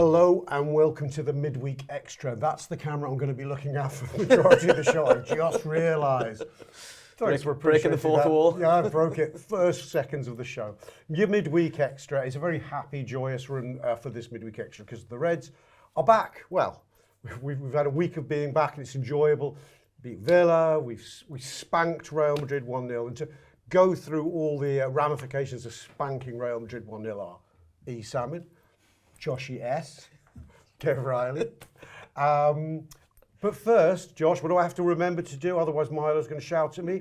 Hello and welcome to the Midweek Extra. That's the camera I'm going to be looking at for the majority of the show. I just realised. Thanks for breaking the fourth wall. Yeah, I broke it. First seconds of the show. Your Midweek Extra is a very happy, joyous run for this Midweek Extra because the Reds are back. Well, we've had a week of being back and it's enjoyable. Beat Villa, we spanked Real Madrid 1-0. And to go through all the ramifications of spanking Real Madrid 1-0 are E. Salmon, Joshy S, Kev Reilly. But first, Josh, what do I have to remember to do? Otherwise, Milo's going to shout at me.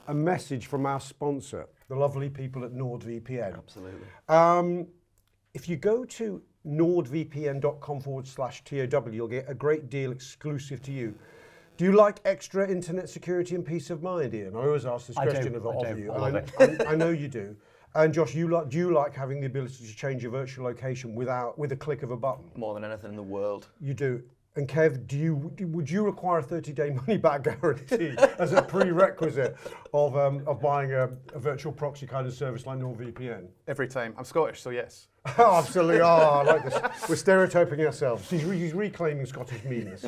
A message from our sponsor, the lovely people at NordVPN. Absolutely. If you go to nordvpn.com/TAW, you'll get a great deal exclusive to you. Do you like extra internet security and peace of mind, Ian? I always ask this question of you. I know you do. And Josh, do you like having the ability to change your virtual location with a click of a button? More than anything in the world. You do. And Kev, would you require a 30-day money-back guarantee as a prerequisite of buying a virtual proxy kind of service like NordVPN? Every time. I'm Scottish, so yes. Oh, absolutely. Oh, I like this. We're stereotyping ourselves. He's reclaiming Scottish meanness.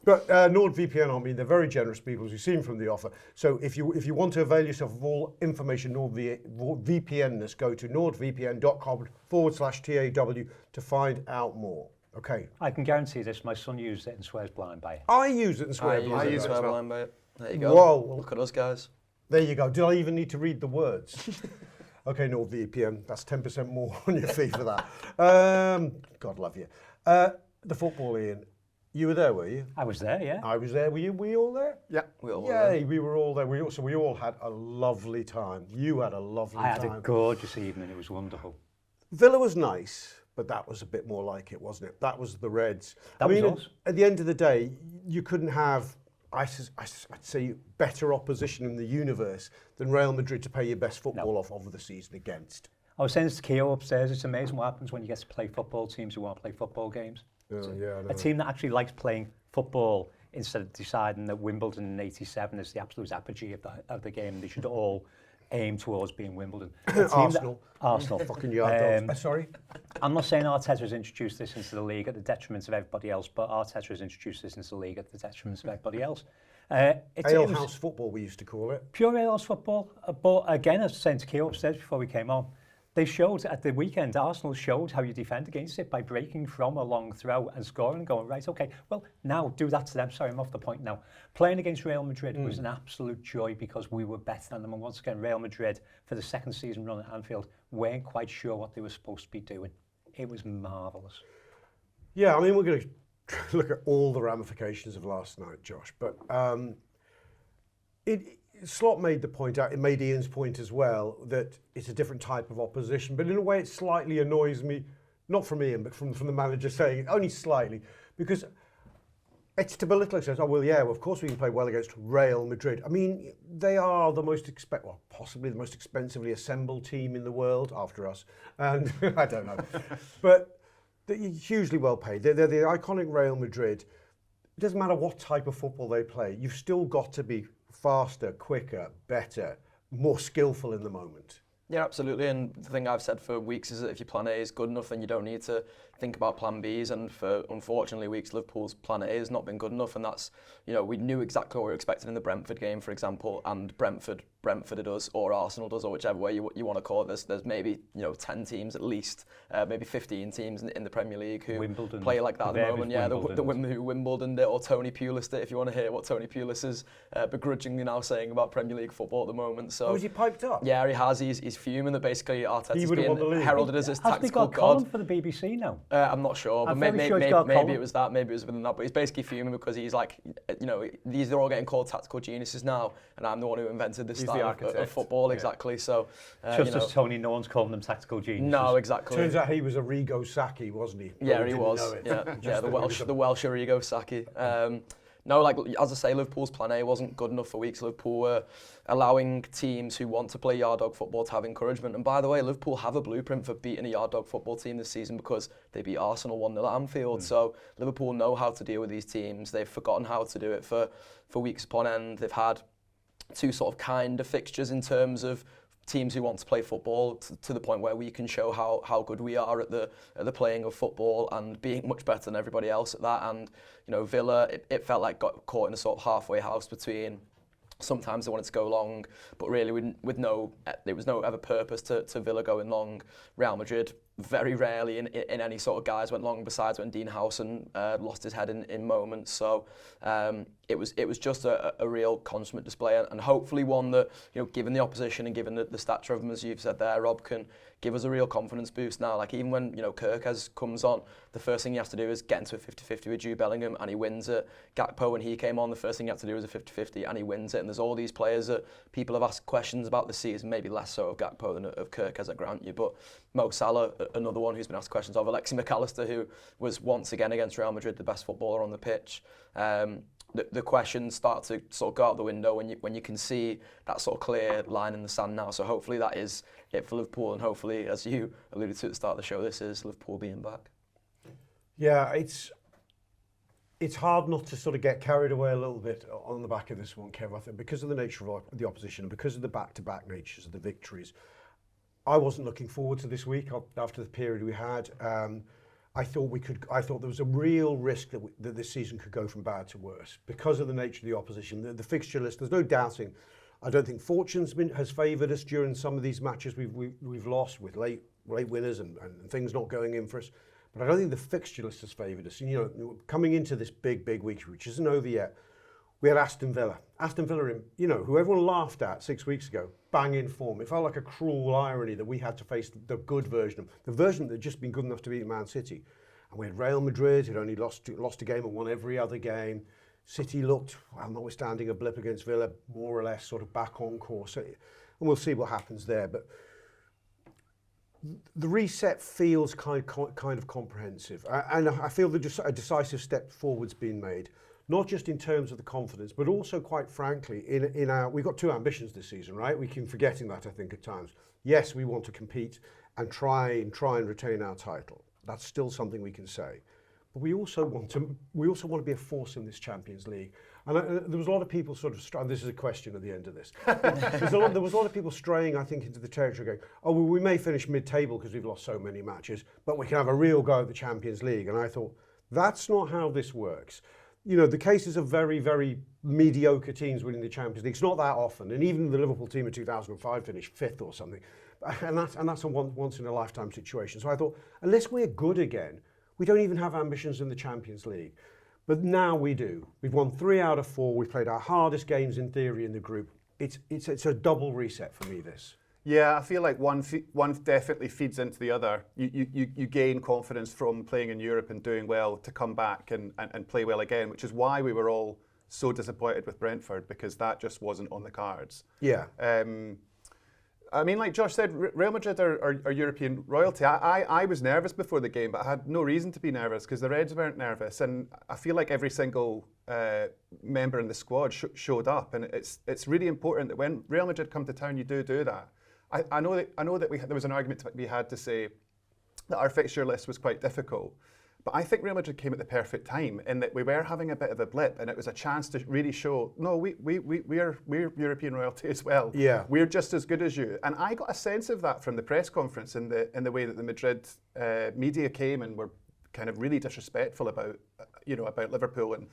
But NordVPN, they're very generous people, as you've seen from the offer. So if you want to avail yourself of all information NordVPN-ness, go to nordvpn.com/TAW to find out more. Okay. I can guarantee this. My son used it and swears blind by it. I use it and swear blind. I use swear blind by it. There you go. Whoa. Look at us, guys. There you go. Did I even need to read the words? Okay, NordVPN. That's 10% more on your fee for that. God love you. The football, Ian. You were there, were you? I was there, yeah. I was there. Were you all there? Yeah. We all were there. Yay, we were all there. We all had a lovely time. You had a lovely time. I had a gorgeous evening. It was wonderful. Say was nice, but that was a bit more like it, wasn't it? That was the Reds. That was us. At the end of the day, you couldn't have, I'd say, better opposition in the universe than Real Madrid to pay your best football off of the season against. I was saying this to Keo upstairs. It's amazing what happens when you get to play football teams who want to play football games. Yeah, I know. A team that actually likes playing football instead of deciding that Wimbledon in '87 is the absolute apogee of the game. They should all aim towards being Wimbledon. Arsenal. Fucking yard dogs. Sorry? I'm not saying Arteta has introduced this into the league at the detriment of everybody else, but Arteta has introduced this into the league at the detriment of everybody else. Alehouse football, we used to call it. Pure alehouse football. But again, as I was saying to Keo upstairs before we came on, they showed at the weekend, Arsenal showed how you defend against it by breaking from a long throw and scoring and going, right, okay, well, now do that to them. Sorry, I'm off the point now. Playing against Real Madrid was an absolute joy because we were better than them. And once again, Real Madrid, for the second season run at Anfield, weren't quite sure what they were supposed to be doing. It was marvellous. Yeah, we're going to look at all the ramifications of last night, Josh, but Slot made the point out, it made Ian's point as well, that it's a different type of opposition, but in a way it slightly annoys me, not from Ian, but from the manager saying it, only slightly, because it's to belittle it, says, of course we can play well against Real Madrid. They are the most possibly the most expensively assembled team in the world after us, and I don't know, but they're hugely well paid. They're the iconic Real Madrid. It doesn't matter what type of football they play, you've still got to be faster, quicker, better, more skillful in the moment. Yeah, absolutely. And the thing I've said for weeks is that if your plan A is good enough, then you don't need to think about plan Bs. And for, unfortunately, weeks, Liverpool's plan A has not been good enough. And that's, we knew exactly what we were expecting in the Brentford game, for example, and Brentford does, or Arsenal does, or whichever way you want to call it. There's maybe 10 teams at least, maybe 15 teams in the Premier League who play like that at the moment. Yeah, the Wimbledon or Tony Pulis, if you want to hear what Tony Pulis is begrudgingly now saying about Premier League football at the moment. So, is he piped up? Yeah, he has. He's fuming that basically Arteta's being heralded as his tactical god. Has he got Colin for the BBC now? I'm not sure, but maybe it was that, maybe it was within that. But he's basically fuming because he's like, these are all getting called tactical geniuses now, and I'm the one who invented this style of football, exactly. So, just as Tony, no one's calling them tactical geniuses. No, exactly. Turns out he was Arrigo Sacchi, wasn't he? Yeah, he was. Yeah, the Welsh Arrigo Sacchi. No, as I say, Liverpool's plan A wasn't good enough for weeks. Liverpool were allowing teams who want to play yard dog football to have encouragement. And by the way, Liverpool have a blueprint for beating a yard dog football team this season because they beat Arsenal 1-0 at Anfield. So Liverpool know how to deal with these teams. They've forgotten how to do it for weeks upon end. They've had two sort of kind of fixtures in terms of teams who want to play football to the point where we can show how good we are at the playing of football and being much better than everybody else at that. And Villa, it felt like got caught in a sort of halfway house between. Sometimes they wanted to go long, but really there was no ever purpose to Villa going long. Real Madrid very rarely in any sort of guys went long, besides when Dean Howson lost his head in moments. So it was just a real consummate display, and hopefully one that, given the opposition and given the stature of them, as you've said there, Rob, can give us a real confidence boost now. Like, even when Kirkes comes on, the first thing you have to do is get into a 50-50 with Jude Bellingham, and he wins it. Gakpo, when he came on, the first thing you have to do is a 50-50, and he wins it. And there's all these players that people have asked questions about this season, maybe less so of Gakpo than of Kirkes, I grant you, but Mo Salah, another one who's been asked questions of. Alexis McAllister, who was once again against Real Madrid the best footballer on the pitch. The questions start to sort of go out the window when you can see that sort of clear line in the sand now. So hopefully that is it for Liverpool, and hopefully, as you alluded to at the start of the show, this is Liverpool being back. Yeah, it's hard not to sort of get carried away a little bit on the back of this one, Kev, I think, because of the nature of the opposition and because of the back-to-back natures of the victories. I wasn't looking forward to this week after the period we had. I thought there was a real risk that this season could go from bad to worse because of the nature of the opposition. The fixture list, there's no doubting. I don't think fortune's has favoured us during some of these matches we've lost with late winners and things not going in for us. But I don't think the fixture list has favoured us. Coming into this big week, which isn't over yet, we had Aston Villa. Aston Villa, who everyone laughed at 6 weeks ago, bang in form. It felt like a cruel irony that we had to face the good version, the version that had just been good enough to beat Man City. And we had Real Madrid, who'd only lost a game and won every other game. City looked, well, notwithstanding a blip against Villa, more or less sort of back on course. And we'll see what happens there. But the reset feels kind of comprehensive. And I feel that a decisive step forward's been made. Not just in terms of the confidence, but also, quite frankly, we've got two ambitions this season, right? We keep forgetting that, I think, at times. Yes, we want to compete and try and retain our title. That's still something we can say. But we also want to be a force in this Champions League. And there was a lot of people sort of, this is a question at the end of this. There was a lot of people straying, I think, into the territory going, oh, well, we may finish mid-table because we've lost so many matches, but we can have a real go at the Champions League. And I thought, that's not how this works. The cases of very, very mediocre teams winning the Champions League, it's not that often. And even the Liverpool team in 2005 finished 5th or something. And that's a once-in-a-lifetime situation. So I thought, unless we're good again, we don't even have ambitions in the Champions League. But now we do. We've won 3 out of 4. We've played our hardest games in theory in the group. It's a double reset for me, this. Yeah, I feel like one definitely feeds into the other. You gain confidence from playing in Europe and doing well to come back and play well again, which is why we were all so disappointed with Brentford, because that just wasn't on the cards. Yeah. I mean, like Josh said, Real Madrid are European royalty. I was nervous before the game, but I had no reason to be nervous because the Reds weren't nervous. And I feel like every single member in the squad showed up. And it's really important that when Real Madrid come to town, you do that. I know that there was an argument to be had to say that our fixture list was quite difficult. But I think Real Madrid came at the perfect time in that we were having a bit of a blip, and it was a chance to really show, no, we're European royalty as well. Yeah. We're just as good as you. And I got a sense of that from the press conference in the way that the Madrid media came and were kind of really disrespectful about Liverpool and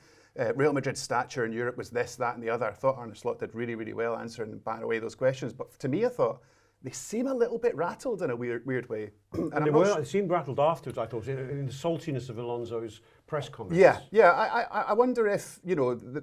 Real Madrid's stature in Europe was this, that, and the other. I thought Arne Slot did really, really well answering and batting away those questions. But to me, I thought, they seem a little bit rattled in a weird way. And they seemed rattled afterwards, I thought, in the saltiness of Alonso's press comments. Yeah. I wonder if, there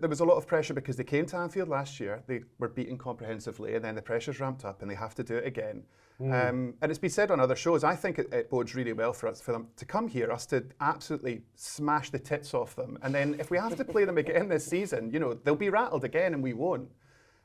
was a lot of pressure because they came to Anfield last year, they were beaten comprehensively, and then the pressure's ramped up and they have to do it again. And it's been said on other shows, I think it bodes really well for them to come here, us to absolutely smash the tits off them. And then if we have to play them again this season, they'll be rattled again and we won't.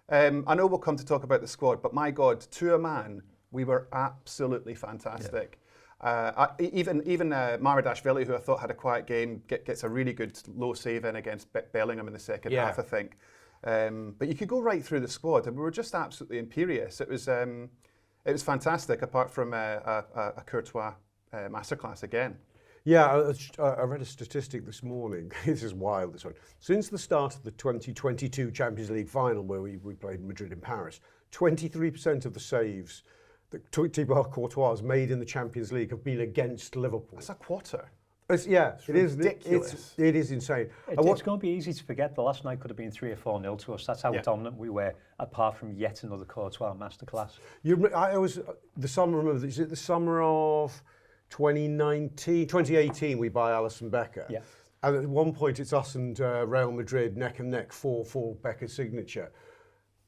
I know we'll come to talk about the squad, but my God, to a man, we were absolutely fantastic. Yeah. Even Maradashvili, who I thought had a quiet game, gets a really good low save in against Bellingham in the second half, I think. But you could go right through the squad, and we were just absolutely imperious. It was fantastic, apart from a Courtois masterclass again. Yeah, I read a statistic this morning. This is wild, this one. Since the start of the 2022 Champions League final, where we played Madrid in Paris, 23% of the saves that Thibaut Courtois has made in the Champions League have been against Liverpool. That's a quarter. It is ridiculous. It is insane. It's going to be easy to forget. The last night could have been 3 or 4-0 to us. That's how dominant we were, apart from yet another Courtois masterclass. The summer of 2018, we buy Alisson Becker. Yeah. And at one point, it's us and Real Madrid neck and neck for Becker's signature.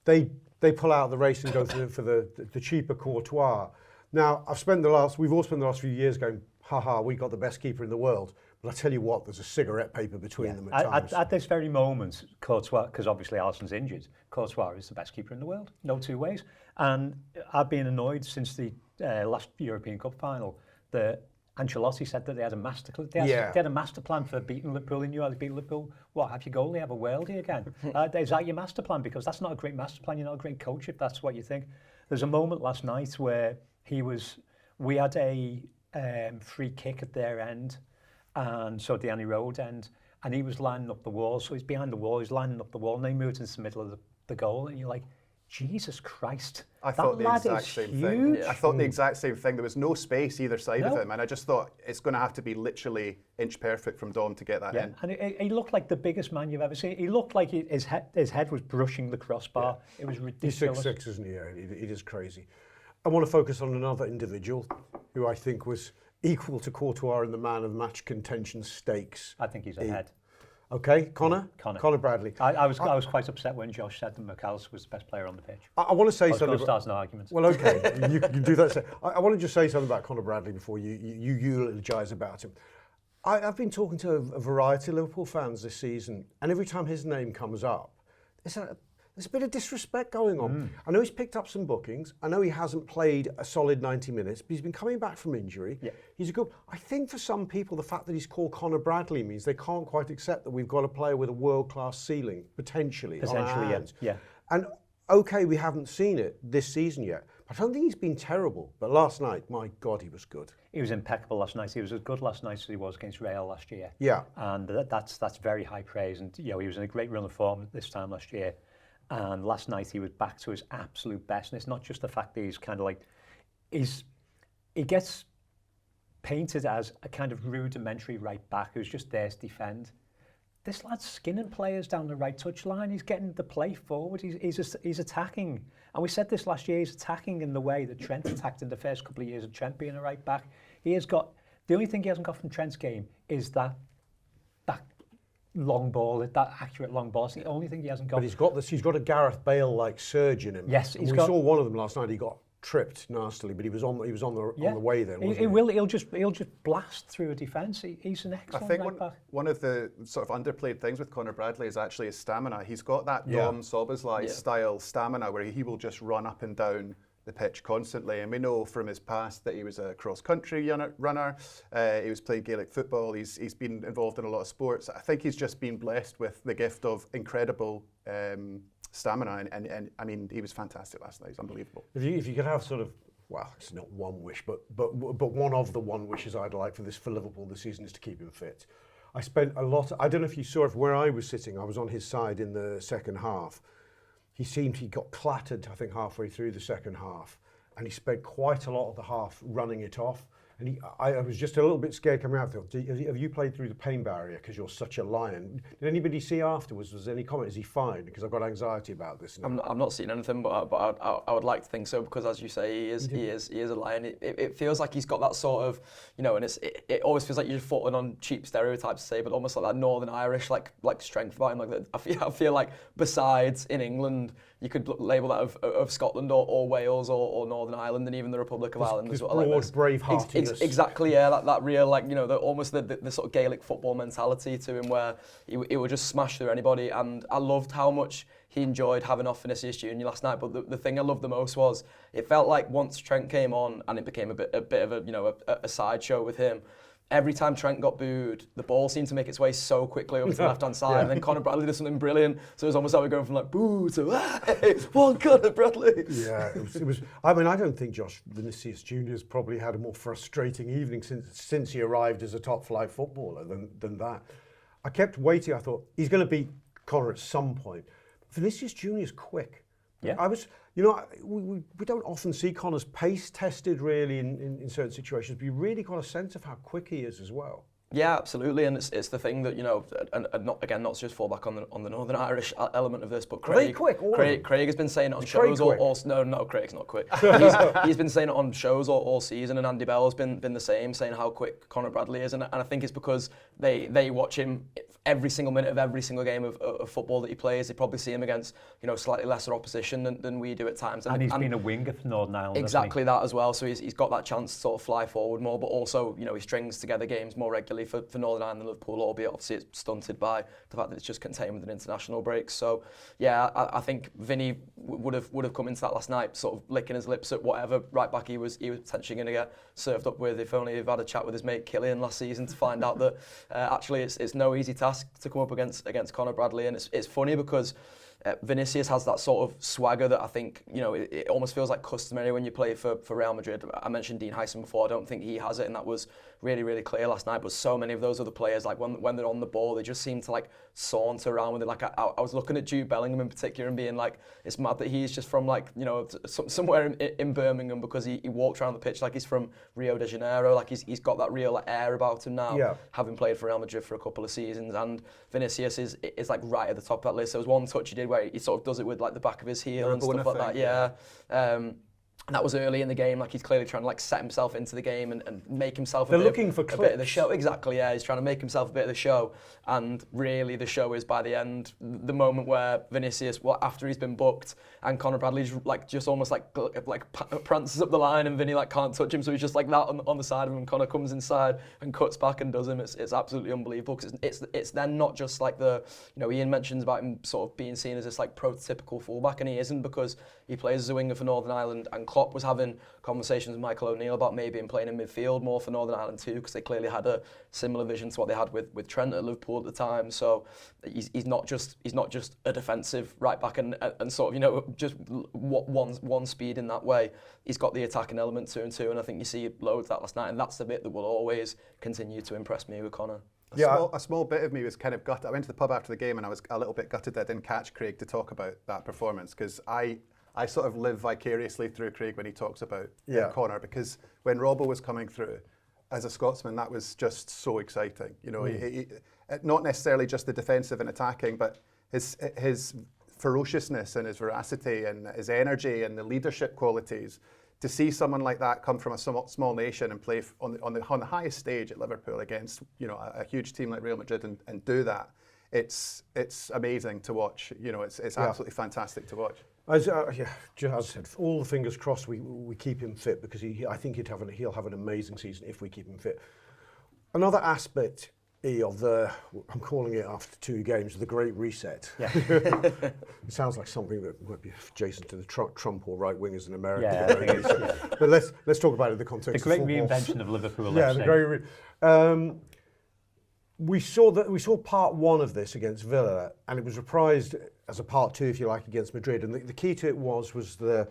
They pull out of the race and go for the cheaper Courtois. Now, we've all spent the last few years going, haha, we got the best keeper in the world. But I tell you what, there's a cigarette paper between them at times. At this very moment, Courtois, because obviously Alisson's injured, Courtois is the best keeper in the world, no two ways. And I've been annoyed since the last European Cup final that Ancelotti said that they had a master plan for beating Liverpool. They knew how to beat Liverpool. What, have your goalie have a worldie again? Is that your master plan? Because that's not a great master plan. You're not a great coach if that's what you think. There's a moment last night where we had a free kick at their end, and so the Annie Road end, and he was lining up the wall. So he's behind the wall, he's lining up the wall, and they moved into the middle of the goal, and you're like, Jesus Christ. I thought the exact same thing. I thought the exact same thing. There was no space either side of him, and I just thought it's going to have to be literally inch perfect from Dom to get that in. And he looked like the biggest man you've ever seen. He looked like his head was brushing the crossbar. It was ridiculous. He's 6'6", isn't he? It is crazy. I want to focus on another individual who I think was equal to Courtois in the man of match contention stakes. I think he's ahead. Okay, Conor? Conor. Conor Bradley. I was quite upset when Josh said that McAllister was the best player on the pitch. I want to say something. I was going to start an argument. Well, okay, you can do that. I want to just say something about Conor Bradley before you eulogise about him. I've been talking to a variety of Liverpool fans this season, and every time his name comes up, there's a bit of disrespect going on. I know he's picked up some bookings. I know he hasn't played a solid 90 minutes, but he's been coming back from injury. Yeah. He's a good. I think for some people, the fact that he's called Conor Bradley means they can't quite accept that we've got a player with a world-class ceiling, potentially on our hands. Yeah. And okay, we haven't seen it this season yet. I don't think he's been terrible. But last night, my God, he was good. He was impeccable last night. He was as good last night as he was against Real last year. Yeah. And that's very high praise. And he was in a great run of form this time last year. And last night he was back to his absolute best. And it's not just the fact that he's kind of like, he gets painted as a kind of rudimentary right back who's just there to defend. This lad's skinning players down the right touchline. He's getting the play forward. He's attacking. And we said this last year, he's attacking in the way that Trent attacked in the first couple of years of Trent being a right back. The only thing he hasn't got from Trent's game is that long ball, that accurate long ball. It's the only thing he hasn't got. But he's got a Gareth Bale-like surge in him. Yes, we saw one of them last night. He got tripped nastily, but he was on the way then. He'll just blast through a defence. He's an excellent right back. One of the sort of underplayed things with Conor Bradley is actually his stamina. He's got that Dom Szoboszlai style stamina where he will just run up and down the pitch constantly, and we know from his past that he was a cross-country runner. He was playing Gaelic football. He's been involved in a lot of sports. I think he's just been blessed with the gift of incredible stamina, and I mean, he was fantastic last night. He's unbelievable. If you could have sort of, well, it's not one wish, but one of the one wishes I'd like for Liverpool this season is to keep him fit. I spent a lot. I don't know if you saw it where I was sitting. I was on his side in the second half. He got clattered, I think, halfway through the second half, and he spent quite a lot of the half running it off. And I was just a little bit scared coming out there. Have you played through the pain barrier because you're such a lion? Did anybody see afterwards? Was there any comment? Is he fine? Because I've got anxiety about this now. I'm not seeing anything, but I would like to think so, because as you say, he is a lion. It feels like he's got that sort of, and it always feels like you're falling on cheap stereotypes to say, but almost like that Northern Irish like strength about him. Like that, I feel like besides in England, you could label that of Scotland or Wales or Northern Ireland and even the Republic of Ireland as well. Broad, brave heartedness. Exactly, yeah, that real, almost the sort of Gaelic football mentality to him, where he would just smash through anybody. And I loved how much he enjoyed having off Vinicius Junior last night. But the thing I loved the most was it felt like once Trent came on and it became a bit of a sideshow with him. Every time Trent got booed, the ball seemed to make its way so quickly over to the left-hand side, and then Conor Bradley did something brilliant. So it was almost like we're going from like boo to hey, one Conor Bradley. Yeah, it was. I mean, I don't think Josh Vinicius Junior has probably had a more frustrating evening since he arrived as a top-flight footballer than that. I kept waiting. I thought he's going to beat Conor at some point. Vinicius Junior is quick. Yeah. We don't often see Conor's pace tested really in certain situations, but you really got a sense of how quick he is as well. Yeah, absolutely, and it's the thing that, and not just fall back on the Northern Irish element of this, but Craig. Are they quick? Craig has been saying it on Is shows Craig all no, Craig's not quick. he's been saying it on shows all season, and Andy Bell has been the same, saying how quick Conor Bradley is, and I think it's because they watch him every single minute of every single game of football that he plays. They probably see him against slightly lesser opposition than we do at times. And he's been a winger for Northern Ireland. Exactly that as well. So he's got that chance to sort of fly forward more, but also he strings together games more regularly for Northern Ireland and Liverpool, albeit obviously it's stunted by the fact that it's just contained with an international break. So yeah, I think Vinny would have come into that last night sort of licking his lips at whatever right back he was potentially going to get served up with. If only he'd had a chat with his mate Killian last season to find out that actually it's no easy task to come up against Conor Bradley. And it's funny because Vinicius has that sort of swagger that I think, it almost feels like customary when you play for Real Madrid. I mentioned Dean Hyson before. I don't think he has it, and that was really, really clear last night. But so many of those other players, like when they're on the ball, they just seem to like saunter around with it. Like I was looking at Jude Bellingham in particular and being like, it's mad that he's just from somewhere in Birmingham, because he walks around the pitch like he's from Rio de Janeiro. Like he's got that real air about him now, having played for Real Madrid for a couple of seasons. And Vinicius is like right at the top of that list. There was one touch he did where he sort of does it with like the back of his heel and stuff like that. Yeah. And that was early in the game. Like he's clearly trying to like set himself into the game and make himself a bit of the show. Exactly, yeah. He's trying to make himself a bit of the show. And really the show is by the end, the moment where Vinicius, after he's been booked, and Conor Bradley just almost like prances up the line, and Vinny like can't touch him, so he's just like that on the side of him. Conor comes inside and cuts back and does him. It's absolutely unbelievable, because it's then not just like Ian mentions about him sort of being seen as this like prototypical fullback, and he isn't, because he plays as a winger for Northern Ireland, and Klopp was having conversations with Michael O'Neill about maybe him playing in midfield more for Northern Ireland too, because they clearly had a similar vision to what they had with Trent at Liverpool at the time. So he's not just a defensive right back and sort of just one speed in that way. He's got the attacking element to him too, and I think you see loads of that last night, and that's the bit that will always continue to impress me with Conor. A small bit of me was kind of gutted. I went to the pub after the game and I was a little bit gutted that I didn't catch Craig to talk about that performance, because I sort of live vicariously through Craig when he talks about Conor, because when Robbo was coming through, as a Scotsman, that was just so exciting. He, not necessarily just the defensive and attacking, but his ferociousness and his veracity and his energy and the leadership qualities. To see someone like that come from a small nation and play on the highest stage at Liverpool against a huge team like Real Madrid and do that, it's amazing to watch. It's absolutely fantastic to watch. As I said, all the fingers crossed we keep him fit, because I think he'll have an amazing season if we keep him fit. Another aspect of I'm calling it after 2 games, the Great Reset. Yeah. It sounds like something that might be adjacent to the Trump or right wingers in America. Yeah, I think it's, But let's talk about it in the context of the great football. reinvention of Liverpool. Yeah, the great. We saw part 1 of this against Villa, and it was reprised as a part 2, if you like, against Madrid. And the key to it was the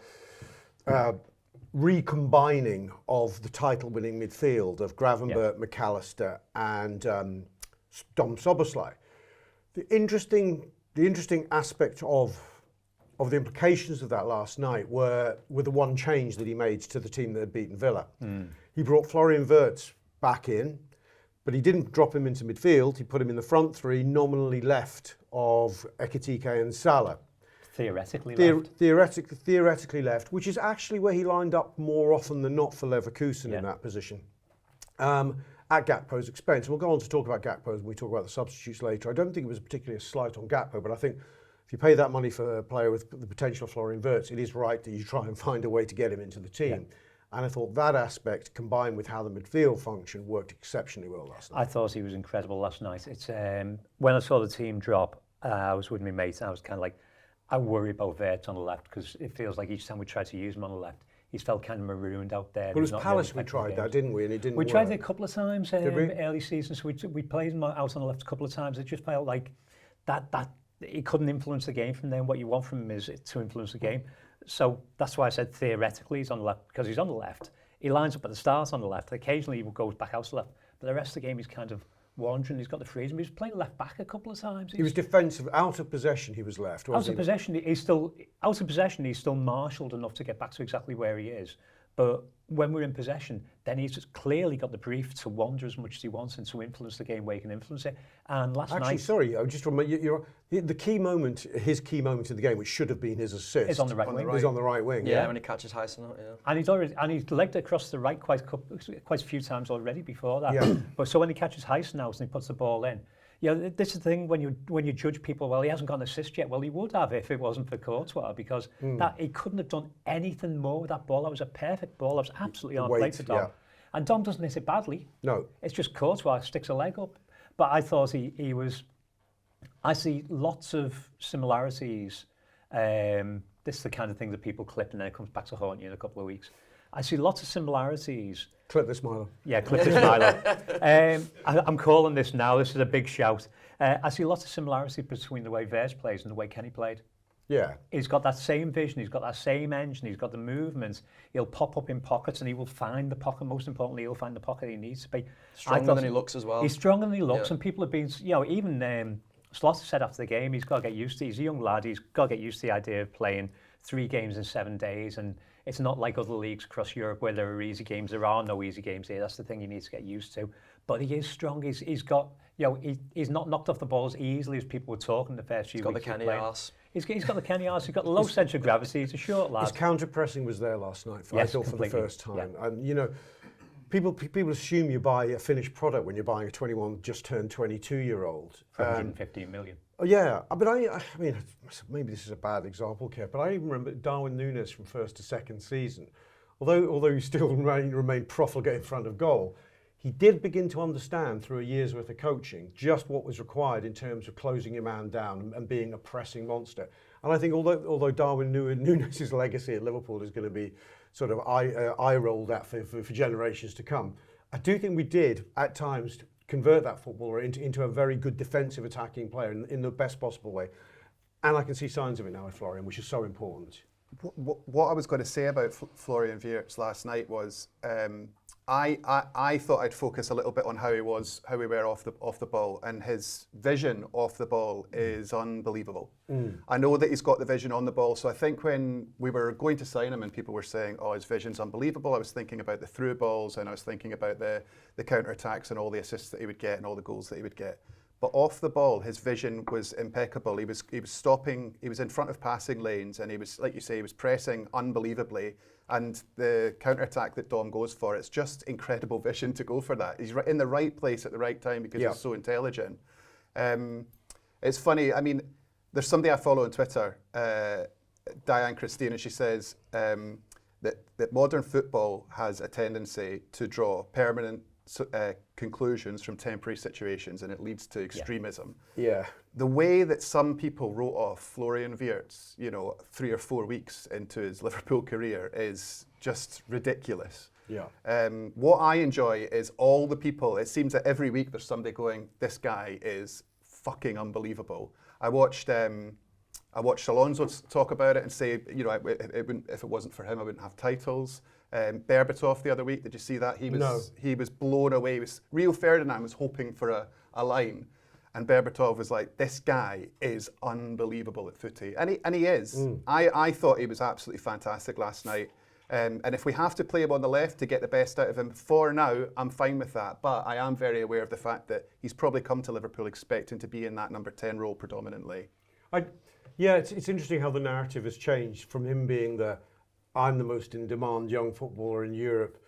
recombining of the title-winning midfield of Gravenberch, McAllister, and Dom Szoboszlai. The interesting aspect of the implications of that last night were the one change that he made to the team that had beaten Villa. He brought Florian Wirtz back in, but he didn't drop him into midfield. He put him in the front 3, nominally left of Ekitike and Salah. Theoretically left, which is actually where he lined up more often than not for Leverkusen in that position. At Gakpo's expense. We'll go on to talk about Gakpo when we talk about the substitutes later. I don't think it was particularly a slight on Gakpo, but I think if you pay that money for a player with the potential of Florian Wirtz, it is right that you try and find a way to get him into the team. Yeah. And I thought that aspect, combined with how the midfield function, worked exceptionally well last night. I thought he was incredible last night. It's when I saw the team drop, I was with my mates, and I was kind of like, I worry about Wirtz on the left, because it feels like each time we try to use him on the left, he's felt kind of marooned out there. But it was Palace we tried that, didn't we? And it didn't work. We tried it a couple of times early season, so we played him out on the left a couple of times. It just felt like that he couldn't influence the game from there. What you want from him is to influence the game. So that's why I said theoretically he's on the left, because he's on the left. He lines up at the start on the left. Occasionally he goes back out to the left, but the rest of the game he's kind of wandering. He's got the freedom. He was playing left back a couple of times. He was defensive, out of possession. He was left. Out of possession, he's still marshalled enough to get back to exactly where he is. But when we're in possession, then he's just clearly got the brief to wander as much as he wants and to influence the game where he can influence it. And last night... sorry, I just remember the key moment, his key moment in the game, which should have been his assist, is on the right wing. Is on the right wing. Yeah, when he catches Hyson out. Yeah. And he's legged across the right quite a few times already before that. Yeah. But so when he catches Hyson out and he puts the ball in, this is the thing when you judge people. Well, he hasn't got an assist yet. Well, he would have if it wasn't for Courtois, because that he couldn't have done anything more with that ball. That was a perfect ball. That was absolutely on play for Dom. Yeah. And Dom doesn't hit it badly. No, it's just Courtois sticks a leg up. But I thought he was. I see lots of similarities. This is the kind of thing that people clip and then it comes back to haunt you in a couple of weeks. I see lots of similarities. Clip the smiler. Yeah, clip the smiler. I'm calling this now. This is a big shout. I see lots of similarities between the way Wirtz plays and the way Kenny played. Yeah. He's got that same vision. He's got that same engine. He's got the movements. He'll pop up in pockets and he will find the pocket. Most importantly, he'll find the pocket he needs to be. Stronger than he looks as well. He's stronger than he looks, and people have been, even Slaughter said after the game, he's got to get used to it. He's a young lad. He's got to get used to the idea of playing 3 games in 7 days, and it's not like other leagues across Europe where there are easy games. There are no easy games here. That's the thing he needs to get used to. But he is strong. He's got, he's not knocked off the ball as easily as people were talking the first few weeks. He's got the Kenny arse. He's got the Kenny arse. He's got the low centre of gravity. He's a short lad. His counter-pressing was there last night, I thought, for the first time. Yeah. And, people assume you buy a finished product when you're buying a 21, just turned 22-year-old. For 115 million. Oh, yeah, but I mean, maybe this is a bad example, Kev, but I even remember Darwin Núñez from first to second season. Although he still remained profligate in front of goal, he did begin to understand through a year's worth of coaching just what was required in terms of closing your man down and being a pressing monster. And I think although Darwin Núñez's legacy at Liverpool is going to be sort of eye rolled at for generations to come, I do think we did at times convert that footballer into a very good defensive attacking player in the best possible way. And I can see signs of it now with Florian, which is so important. What I was going to say about Florian Wirtz last night was I thought I'd focus a little bit on how we were off the ball, and his vision off the ball is unbelievable. I know that he's got the vision on the ball, so I think when we were going to sign him and people were saying, oh, his vision's unbelievable, I was thinking about the through balls and I was thinking about the counter-attacks and all the assists that he would get and all the goals that he would get. But off the ball, his vision was impeccable. He was stopping, he was in front of passing lanes, and he was, like you say, he was pressing unbelievably. And the counter-attack that Dom goes for, it's just incredible vision to go for that. He's in the right place at the right time because he's so intelligent. It's funny, I mean, there's somebody I follow on Twitter, Diane Christine, and she says that modern football has a tendency to draw permanent conclusions from temporary situations, and it leads to extremism. Yeah. The way that some people wrote off Florian Wirtz, 3 or 4 weeks into his Liverpool career is just ridiculous. Yeah. What I enjoy is all the people, it seems that every week there's somebody going, this guy is fucking unbelievable. I watched Alonso talk about it and say, if it wasn't for him, I wouldn't have titles. Berbatov the other week, did you see that? He was blown away. Rio Ferdinand was hoping for a line, and Berbatov was like, this guy is unbelievable at footy. And he is. I thought he was absolutely fantastic last night. And if we have to play him on the left to get the best out of him, for now, I'm fine with that. But I am very aware of the fact that he's probably come to Liverpool expecting to be in that number 10 role predominantly. It's interesting how the narrative has changed from him being I'm the most in-demand young footballer in Europe.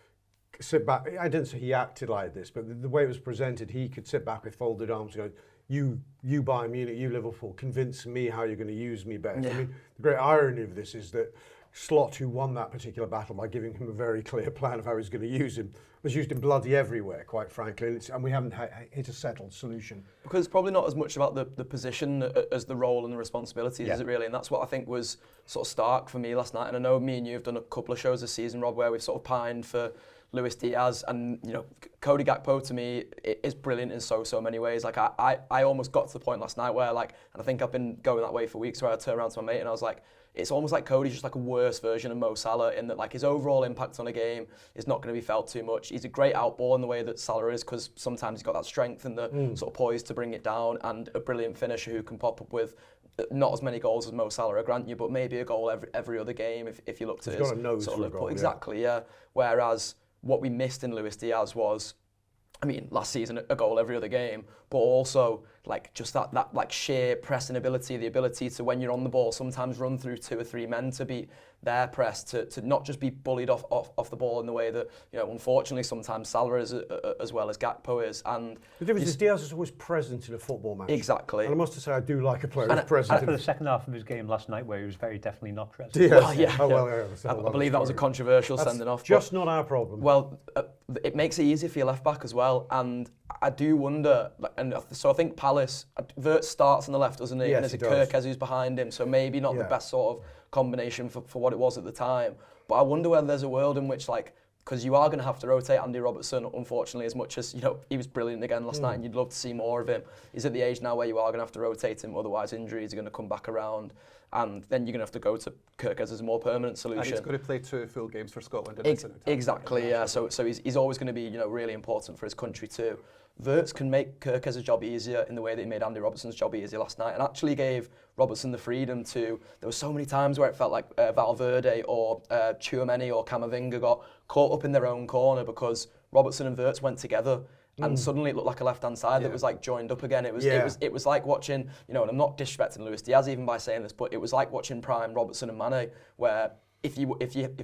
Sit back. I didn't say he acted like this, but the way it was presented, he could sit back with folded arms and go, you Bayern Munich, you Liverpool, convince me how you're going to use me best. Yeah. I mean, the great irony of this is that Slot, who won that particular battle by giving him a very clear plan of how he's going to use him, was used him bloody everywhere, quite frankly, and we haven't hit a settled solution. Because it's probably not as much about the position as the role and the responsibilities, is it really? And that's what I think was sort of stark for me last night. And I know me and you have done a couple of shows this season, Rob, where we've sort of pined for Luis Diaz, and Cody Gakpo to me is brilliant in so many ways. Like I almost got to the point last night where and I think I've been going that way for weeks, where I turn around to my mate and I was like, it's almost like Cody's just like a worse version of Mo Salah, in that like his overall impact on a game is not going to be felt too much. He's a great outball in the way that Salah is, because sometimes he's got that strength and the sort of poise to bring it down, and a brilliant finisher who can pop up with not as many goals as Mo Salah, I grant you, but maybe a goal every other game if you looked at his got a nose sort of for a Liverpool. goal, Exactly, yeah. Whereas what we missed in Luis Diaz was, I mean, last season a goal every other game, but also like just that like sheer pressing ability, the ability to, when you're on the ball, sometimes run through 2 or 3 men to beat their press, to not just be bullied off the ball in the way that unfortunately sometimes Salah is, as well as Gakpo is. And the difference is Diaz is always present in a football match. Exactly. And I must say, I do like a player who's present. After the second half of his game last night, where he was very definitely not present. Diaz. Well, yeah. Oh, well, yeah, I believe that was a controversial sending off. Just not our problem. Well, it makes it easier for your left back as well, and I do wonder. And so I think Palace, Wirtz starts on the left, doesn't he? Yes, and there's he a does. Kirkez who's behind him, so maybe not the best sort of combination for what it was at the time. But I wonder whether there's a world in which, like, because you are going to have to rotate Andy Robertson, unfortunately, as much as he was brilliant again last night, and you'd love to see more of him. He's at the age now where you are going to have to rotate him, otherwise injuries are going to come back around, and then you're going to have to go to Kirkez as a more permanent solution. And he's going to play 2 full games for Scotland. Exactly, yeah. So he's always going to be really important for his country too. Wirtz can make Kirkez's job easier in the way that he made Andy Robertson's job easier last night, and actually gave Robertson the freedom to. There were so many times where it felt like Valverde or Tchouaméni or Camavinga got caught up in their own corner because Robertson and Wirtz went together. And suddenly it looked like a left-hand side that was like joined up again. It was like watching, and I'm not disrespecting Luis Diaz even by saying this, but it was like watching prime Robertson and Mane, where if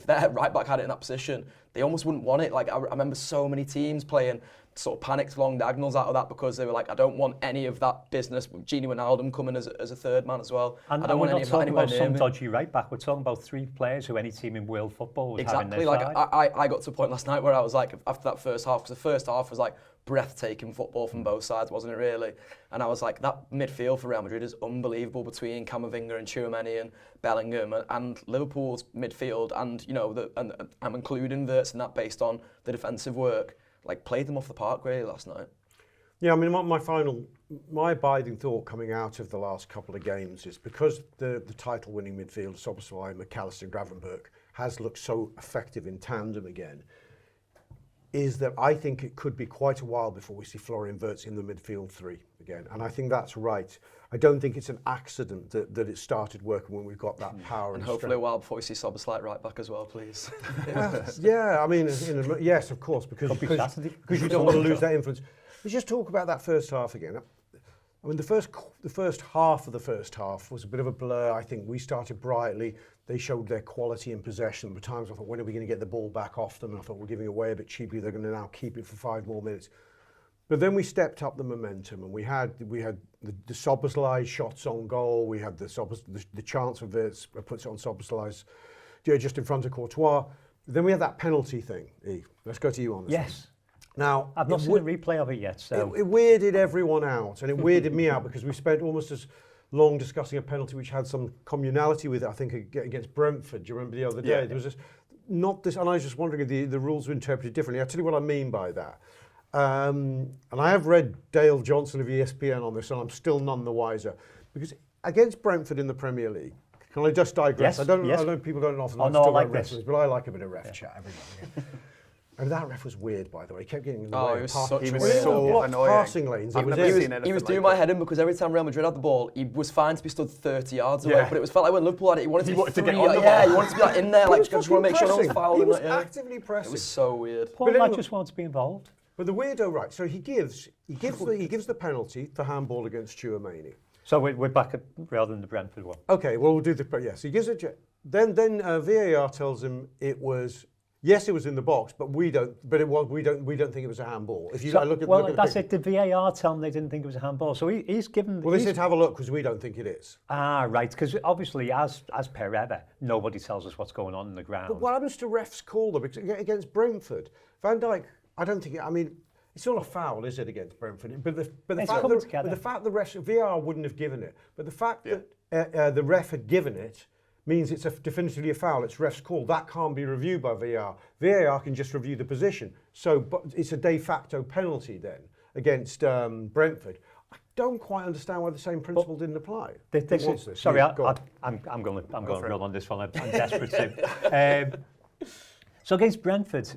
their right back had it in that position, they almost wouldn't want it. Like I remember so many teams playing sort of panicked long diagonals out of that because they were like, I don't want any of that business. Gini Wijnaldum coming as a third man as well. And I don't want we're any not of that talking anywhere about near some me. dodgy right back. We're talking about 3 players who any team in world football would have in their Like side. I got to a point last night where I was like, after that first half, because the first half was like breathtaking football from both sides, wasn't it really? And I was like, that midfield for Real Madrid is unbelievable between Camavinga and Tchouaméni and Bellingham, and Liverpool's midfield, and and I'm including Wirtz in that based on the defensive work. Like played them off the park really last night. Yeah, I mean, my abiding thought coming out of the last couple of games is because the title-winning midfield, Szoboszlai, McAllister, Gravenberch, has looked so effective in tandem again, is that I think it could be quite a while before we see Florian Wirtz in the midfield 3 again. And I think that's right. I don't think it's an accident that it started working when we've got that power and hopefully strength. a while before we see Szoboszlai right back as well, please. Yeah, I mean, yes, of course, because you don't want to lose that influence. Let's just talk about that first half again. I mean, the first half of the first half was a bit of a blur. I think we started brightly. They showed their quality in possession. At times I thought, when are we going to get the ball back off them? And I thought, we're giving away a bit cheaply. They're going to now keep it for 5 more minutes. But then we stepped up the momentum, and we had the Szoboszlai shots on goal. We had the chance of Wirtz puts it on Szoboszlai's just in front of Courtois. Then we had that penalty thing. Eve, let's go to you on this. Yes. Now, I've not seen a replay of it yet. So it weirded everyone out, and it weirded me out because we spent almost as long discussing a penalty which had some communality with it, I think, against Brentford. Do you remember the other day? Yeah. There was this, not this, and I was just wondering if the rules were interpreted differently. I'll tell you what I mean by that. And I have read Dale Johnson of ESPN on this, and I'm still none the wiser. Because against Brentford in the Premier League, can I just digress? Yes, I know people don't often I talk like about this. referees, but I like a bit of ref chat every now and again. And that ref was weird, by the way. He kept getting in the way. He was of such He a was weird- so blocked annoying. passing lanes. I've It was never it. seen He anything was like doing it. my head in because every time Real Madrid had the ball, he was fine to be stood 30 yards away. Yeah. But it was felt like when Liverpool had it, he wanted to He be wanted to get free, on the yeah, ball. he wanted to be like in there, He like was just want to make sure no one's fucking fouling. He was Like, yeah. actively pressing. It was so weird. Paul But Knight anyway- just wants to be involved. But the weirdo, right? So he gives the penalty for handball against Tchouaméni. So we're back at rather than the Brentford one. Okay, well we'll do the yes. He gives it. Then VAR tells him it was. Yes, it was in the box, but we don't. But it was. We don't think it was a handball. If you So, look at well, look at that's the it. The VAR tell them they didn't think it was a handball. So he's given. Well, they he's- said have a look because we don't think it is. Ah, right. Because obviously, as per ever, nobody tells us what's going on in the ground. But what happens to refs' call though? Because against Brentford, Van Dijk. I don't think. I mean, it's not a foul, is it, against Brentford? But the It's fact coming that together. the fact the refs VAR wouldn't have given it, but the fact that the ref had given it. means it's definitively a foul. It's ref's call. That can't be reviewed by VAR. VAR can just review the position. So but it's a de facto penalty then against Brentford. I don't quite understand why the same principle didn't apply. Sorry, I'm going to run on this one. I'm desperate to. So against Brentford,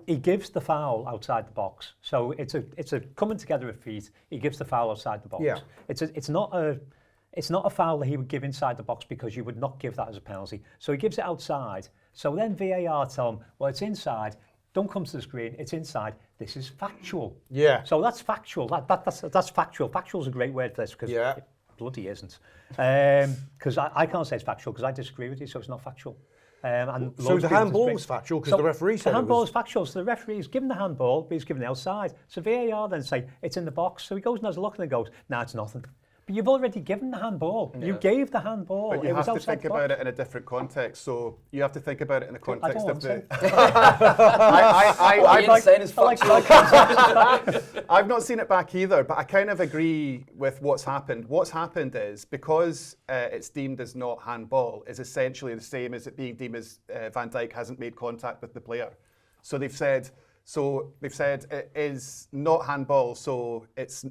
he gives the foul outside the box. So it's a coming together of feet. He gives the foul outside the box. Yeah. It's not a foul that he would give inside the box because you would not give that as a penalty. So he gives it outside. So then VAR tell him, well, it's inside. Don't come to the screen. It's inside. This is factual. Yeah. So that's factual. That's factual. Factual is a great word for this because it bloody isn't. Because I can't say it's factual because I disagree with you. So it's not factual. And so the handball was factual because the referee said the handball it was... is factual. So the referee is given the handball, but he's given it outside. So VAR then say it's in the box. So he goes and has a look and he goes, "Nah, it's nothing." But you've already given the handball. Yeah. You gave the handball. But you have to think about it in a different context. So you have to think about it in the context of the. I've not seen it back either, but I kind of agree with what's happened. What's happened is because it's deemed as not handball is essentially the same as it being deemed as Van Dijk hasn't made contact with the player. So they've said it is not handball. So it's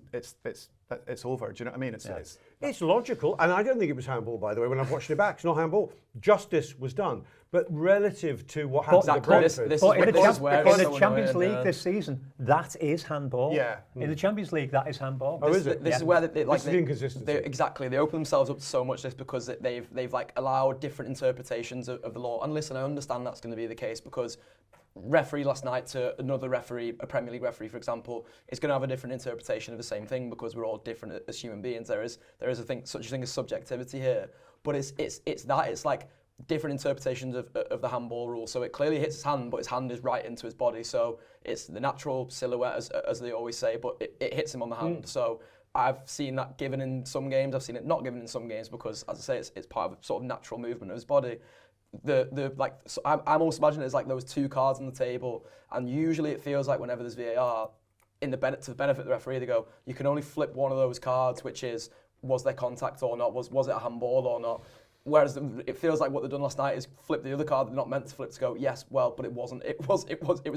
over. Do you know what I mean? It's logical, and I don't think it was handball, by the way, when I've watched it back. It's not handball. Justice was done. But relative to what happened to Brentford... in the Champions League this season, that is handball. Yeah. In the Champions League, that is handball. Oh, is it? This is where they this is the inconsistency. Exactly. They open themselves up to so much this because they've like allowed different interpretations of the law. And listen, I understand that's going to be the case because referee last night to another referee, a Premier League referee, for example, is going to have a different interpretation of the same thing because we're all different as human beings. There is such a thing as subjectivity here, but it's like different interpretations of the handball rule. So it clearly hits his hand, but his hand is right into his body. So it's the natural silhouette, as they always say, but it hits him on the hand. So I've seen that given in some games. I've seen it not given in some games because, as I say, it's part of a sort of natural movement of his body. I'm also imagining it's like those two cards on the table, and usually it feels like whenever there's VAR, to the benefit of the referee, they go, you can only flip one of those cards, which is was there contact or not, was it a handball or not. Whereas it feels like what they've done last night is flip the other card they're not meant to flip to go, yes, well, but it wasn't. It was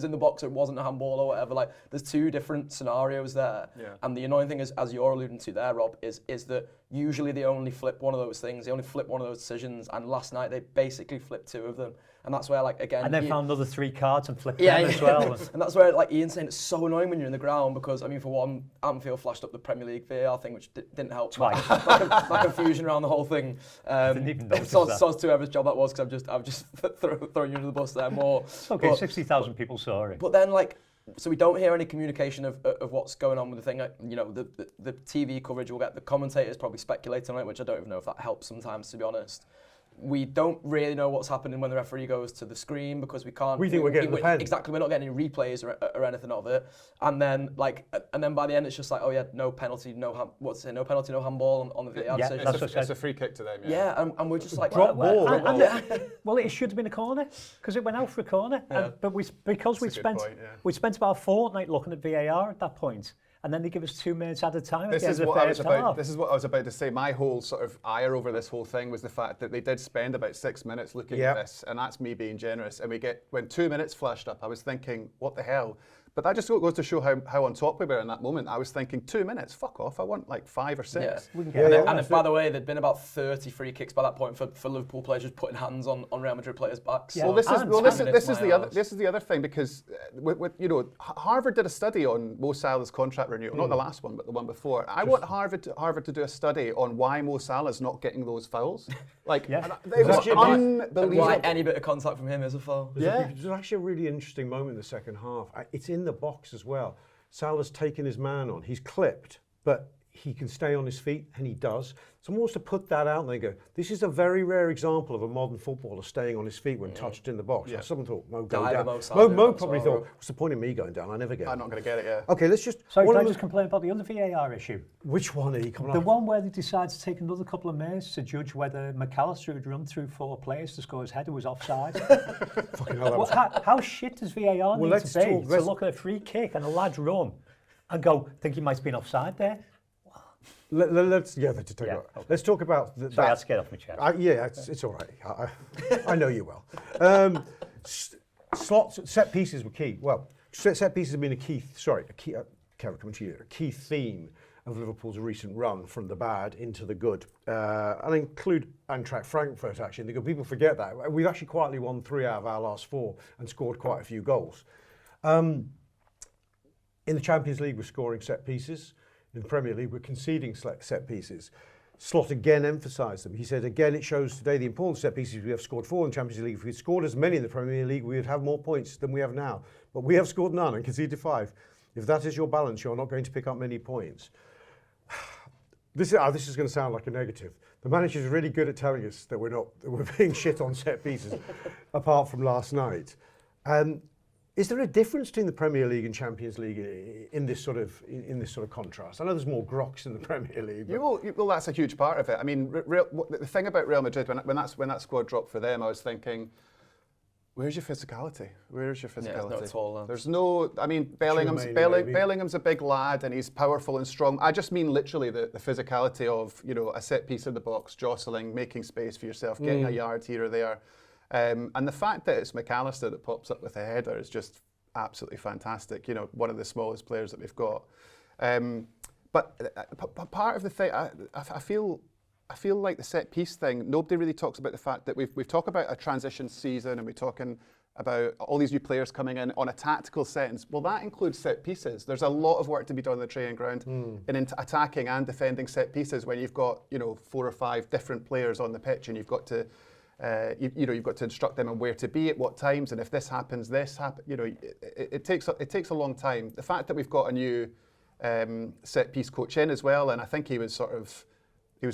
in the box, or it wasn't a handball or whatever. Like there's two different scenarios there. Yeah. And the annoying thing is, as you're alluding to there, Rob, is that usually they only flip one of those things. They only flip one of those decisions. And last night they basically flipped two of them. And that's where, like, again... And then found another three cards and flipped them as well. And that's where, like, Ian's saying, it's so annoying when you're in the ground because, I mean, for one, Anfield flashed up the Premier League VAR thing, which didn't help. Twice. My confusion around the whole thing. Didn't even notice that. Soz to whoever's job that was, because I've just throwing you under the bus there more. Okay, but 60,000 people saw it. But then, like... So we don't hear any communication of what's going on with the thing. You know, the TV coverage will get the commentators probably speculating on it, which I don't even know if that helps sometimes, to be honest. We don't really know what's happening when the referee goes to the screen because we can't. We think we're getting the pen. Exactly, we're not getting any replays or anything of it. And then by the end, it's just like, oh yeah, no penalty, no penalty, no handball on the VAR decision. It's a free kick to them. Yeah, and we're just like drop ball. Well, it should have been a corner because it went out for a corner. Yeah. But we spent about a fortnight looking at VAR at that point. And then they give us 2 minutes at a time at the end of the first half. This is what I was about to say. My whole sort of ire over this whole thing was the fact that they did spend about 6 minutes looking at this, and that's me being generous. And when 2 minutes flashed up, I was thinking, what the hell? But that just goes to show how on top we were in that moment. I was thinking, 2 minutes, fuck off. I want like 5 or 6. Yeah. And by the way, there'd been about 30 free kicks by that point for Liverpool players just putting hands on Real Madrid players' backs. Yeah. So this is the other thing because Harvard did a study on Mo Salah's contract renewal, not the last one, but the one before. I want Harvard to do a study on why Mo Salah's not getting those fouls. Like, it was unbelievable. Why any bit of contact from him is a foul. There's actually a really interesting moment in the second half. It's in the box as well. Salah's taken his man on. He's clipped, but he can stay on his feet, and he does. Someone wants to put that out, and they go, this is a very rare example of a modern footballer staying on his feet when touched in the box. Yeah. Someone thought, Mo, go down. Mo probably thought, what's the point of me going down? I never get it. I'm not going to get it, yeah. Okay, let's just... Sorry, can I just complain about the other VAR issue? Which one are you coming on? The one where they decided to take another couple of minutes to judge whether McAllister had run through 4 players to score his header was offside. Fucking hell, how shit does VAR need to be to look at a free kick and a lad's run and go, think he might have been offside there? Let's Okay. Let's talk about that. Sorry, let's get off my chest. Yeah, it's all right. I know you well. Slots, set pieces were key. Well, set pieces have been a key theme of Liverpool's recent run from the bad into the good. I'll include Eintracht Frankfurt actually in the good. People forget that. We've actually quietly won 3 out of our last 4 and scored quite a few goals. In the Champions League, we're scoring set pieces. In the Premier League, we're conceding set pieces. Slot again emphasised them. He said, again, it shows today the importance of set pieces. We have scored 4 in the Champions League. If we'd scored as many in the Premier League, we would have more points than we have now. But we have scored none and conceded 5. If that is your balance, you're not going to pick up many points. This is going to sound like a negative. The manager is really good at telling us that we're being shit on set pieces, apart from last night. Is there a difference between the Premier League and Champions League in this sort of contrast? I know there's more grocks in the Premier League. Well, that's a huge part of it. I mean, the thing about Real Madrid when that squad dropped for them, I was thinking, where's your physicality? Where's your physicality? Yeah, it's not at all, There's no. I mean, Bellingham's a big lad and he's powerful and strong. I just mean literally the physicality of a set piece in the box, jostling, making space for yourself, getting a yard here or there. And the fact that it's McAllister that pops up with a header is just absolutely fantastic. One of the smallest players that we've got. But part of the thing, I feel like the set piece thing, nobody really talks about the fact that we've talked about a transition season and we're talking about all these new players coming in on a tactical sense. Well, that includes set pieces. There's a lot of work to be done on the training ground in attacking and defending set pieces when you've got 4 or 5 different players on the pitch and you've got to you've got to instruct them on where to be at what times, and if this happens, it takes a long time. The fact that we've got a new set piece coach in as well, and I think he was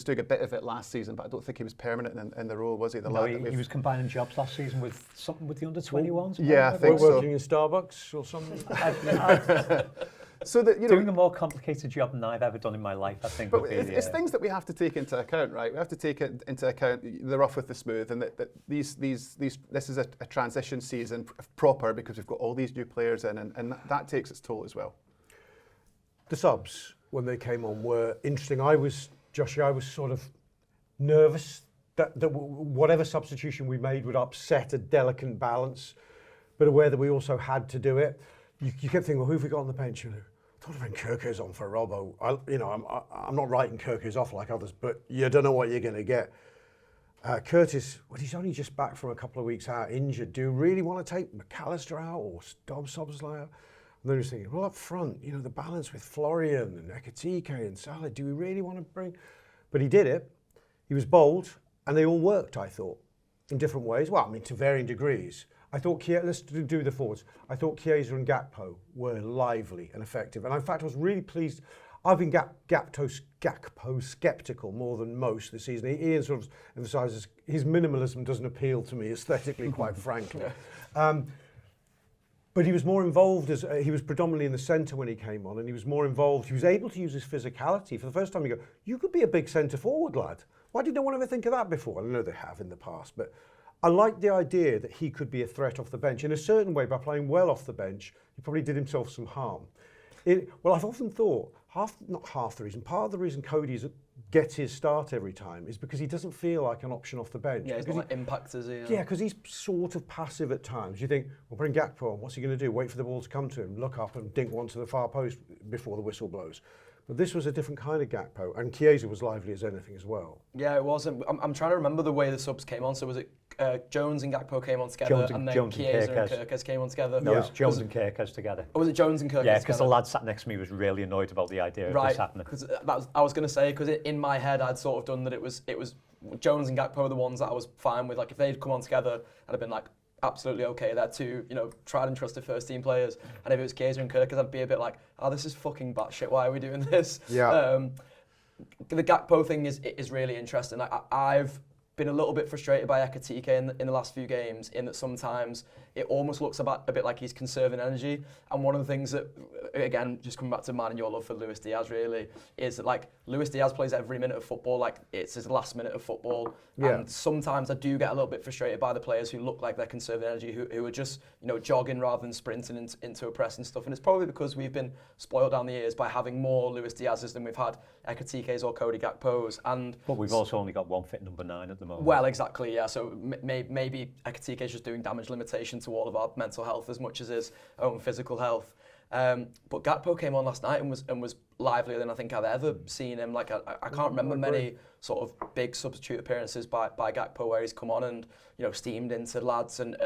doing a bit of it last season, but I don't think he was permanent in the role, was he? He was combining jobs last season with the under-21s. Yeah, I think so. Working in Starbucks or something. So that doing a more complicated job than I've ever done in my life, I think. But it's things that we have to take into account, right? We have to take it into account the rough with the smooth, and that this is a transition season proper because we've got all these new players in, and that takes its toll as well. The subs when they came on were interesting. I was sort of nervous that whatever substitution we made would upset a delicate balance, but aware that we also had to do it. You kept thinking, well, who have we got on the bench? I thought when Kirker's on for Robbo, I'm not writing Kirker's off like others, but you don't know what you're going to get. Curtis, he's only just back from a couple of weeks out, injured. Do you really want to take McAllister out or Szoboszlai out? And then you're thinking, well, up front, the balance with Florian and Ekitike and Salah, do we really want to bring? But he did it. He was bold, and they all worked, I thought, in different ways. Well, I mean, to varying degrees. I thought, let's do the forwards. I thought Chiesa and Gakpo were lively and effective. And in fact, I was really pleased. I've been Gakpo sceptical more than most this season. Ian sort of emphasises his minimalism doesn't appeal to me aesthetically, quite frankly. But he was more involved, he was predominantly in the centre when he came on, and he was more involved. He was able to use his physicality. For the first time, you go, you could be a big centre forward, lad. Why did no one ever think of that before? I know they have in the past, but I like the idea that he could be a threat off the bench. In a certain way, by playing well off the bench, he probably did himself some harm. I've often thought, part of the reason Cody's gets his start every time is because he doesn't feel like an option off the bench. Yeah, he's not like impact, is he? Yeah, because he's sort of passive at times. You think, well, bring Gakpo on, what's he going to do? Wait for the ball to come to him, look up and dink one to the far post before the whistle blows. But this was a different kind of Gakpo, and Chiesa was lively as anything as well. Yeah, it was. I'm trying to remember the way the subs came on. So was it Jones and Gakpo came on together, and then Chiesa and Kirkes came on together? No, it was Jones and Kirkes together. Or was it Jones and Kirkes? Yeah, because the lad sat next to me was really annoyed about the idea of this happening. Because I was going to say, because in my head I'd sort of done that it was Jones and Gakpo the ones that I was fine with. Like if they'd come on together, I'd have been like, absolutely okay. They're two, tried and trusted first team players. And if it was Chiesa and Kirkes, I'd be a bit like, oh, this is fucking batshit. Why are we doing this? Yeah. The Gakpo thing is really interesting. I've been a little bit frustrated by Ekitike in the last few games, in that sometimes it almost looks a bit like he's conserving energy. And one of the things that, again, just coming back to mine and your love for Luis Diaz really, is that like Luis Diaz plays every minute of football like it's his last minute of football. Yeah. And sometimes I do get a little bit frustrated by the players who look like they're conserving energy, who are just, you know, jogging rather than sprinting into a press and stuff. And it's probably because we've been spoiled down the years by having more Luis Diaz's than we've had Ekitike's or Cody Gakpo's. But we've also only got one fit number 9 at the moment. Well, exactly, yeah. So maybe Ekitike's just doing damage limitation to all of our mental health as much as his own physical health. But Gakpo came on last night and was livelier than I think I've ever seen him. Like I can't remember many sort of big substitute appearances by Gakpo where he's come on and, you know, steamed into lads and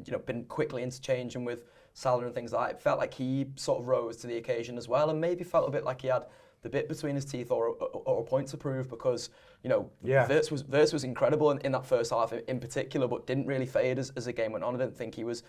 you know, been quickly interchanging with Salah and things like that. It felt like he sort of rose to the occasion as well, and maybe felt a bit like he had the bit between his teeth or a point to prove, because, you know, Wirtz was incredible in that first half in particular, but didn't really fade as the game went on. I didn't think he was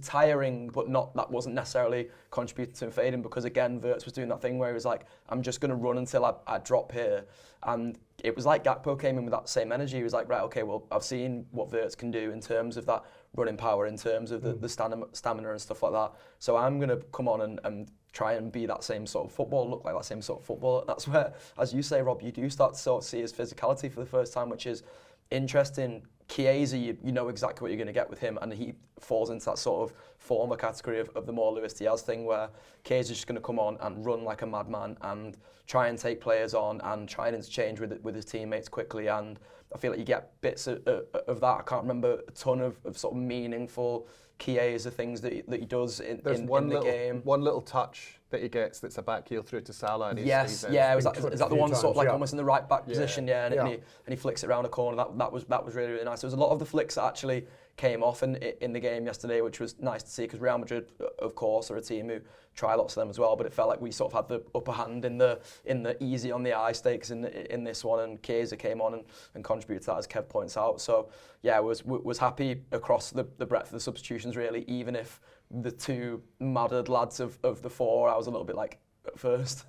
tiring, but that wasn't necessarily contributing to him fading, because again, Wirtz was doing that thing where he was like, I'm just going to run until I drop here. And it was like Gakpo came in with that same energy. He was like, right, okay, well, I've seen what Wirtz can do in terms of that running power, in terms of the stamina and stuff like that. So I'm going to come on and try and be that same sort of football, look like that same sort of football. That's where, as you say, Rob, you do start to sort of see his physicality for the first time, which is interesting. Chiesa, you know exactly what you're going to get with him, and he falls into that sort of former category of the more Luis Diaz thing, where Chiesa's just going to come on and run like a madman and try and take players on and try and interchange with his teammates quickly. And I feel like you get bits of that. I can't remember a ton of sort of meaningful Chiesa things that he does in the game. One little touch that he gets that's a back heel through to Salah. And yes, yeah, is that the one sort of like yeah. almost in the right back position, yeah, and he flicks it around a corner. That was really, really nice. There was a lot of the flicks that actually came off in the game yesterday, which was nice to see, because Real Madrid, of course, are a team who try lots of them as well, but it felt like we sort of had the upper hand in the easy on the eye stakes in this one, and Chiesa came on and contributed to that, as Kev points out. So yeah, was happy across the breadth of the substitutions really, even if the two maddered lads of the four, I was a little bit like at first.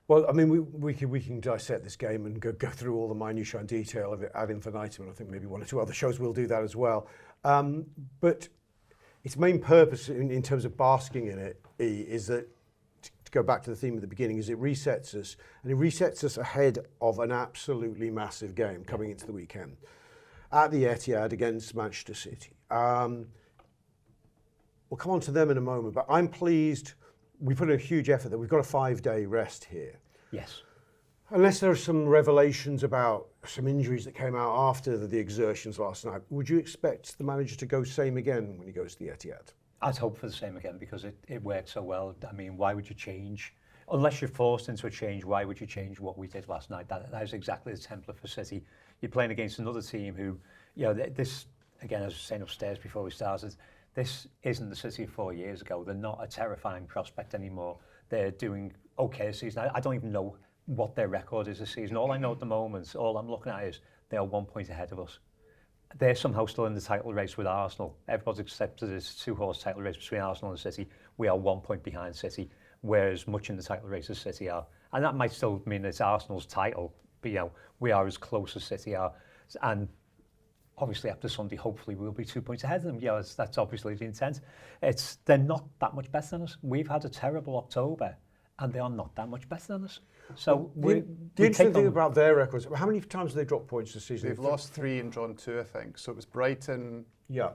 Well, I mean, we can dissect this game and go through all the minutiae and detail of it ad infinitum, and I think maybe one or two other shows will do that as well. But its main purpose in terms of basking in it is that, to go back to the theme at the beginning, is it resets us, and it resets us ahead of an absolutely massive game coming into the weekend at the Etihad against Manchester City. We'll come on to them in a moment, but I'm pleased. We put in a huge effort that we've got a 5-day rest here. Yes. Unless there are some revelations about some injuries that came out after the exertions last night, would you expect the manager to go same again when he goes to the Etihad? I'd hope for the same again, because it worked so well. I mean, why would you change? Unless you're forced into a change, why would you change what we did last night? That is exactly the template for City. You're playing against another team who, you know, this, again, as I was saying upstairs before we started, this isn't the City of 4 years ago. They're not a terrifying prospect anymore. They're doing okay this season. I don't even know what their record is this season. All I know at the moment, all I'm looking at is they are 1 point ahead of us. They're somehow still in the title race with Arsenal. Everybody's accepted this 2-horse title race between Arsenal and City. We are 1 point behind City. We're as much in the title race as City are. And that might still mean it's Arsenal's title, but, you know, we are as close as City are. And obviously after Sunday, hopefully we'll be 2 points ahead of them. Yeah, that's obviously the intent. They're not that much better than us. We've had a terrible October, and they are not that much better than us. So the interesting thing about their records, how many times have they dropped points this season? They've lost 3 and drawn 2, I think. So it was Brighton, yeah.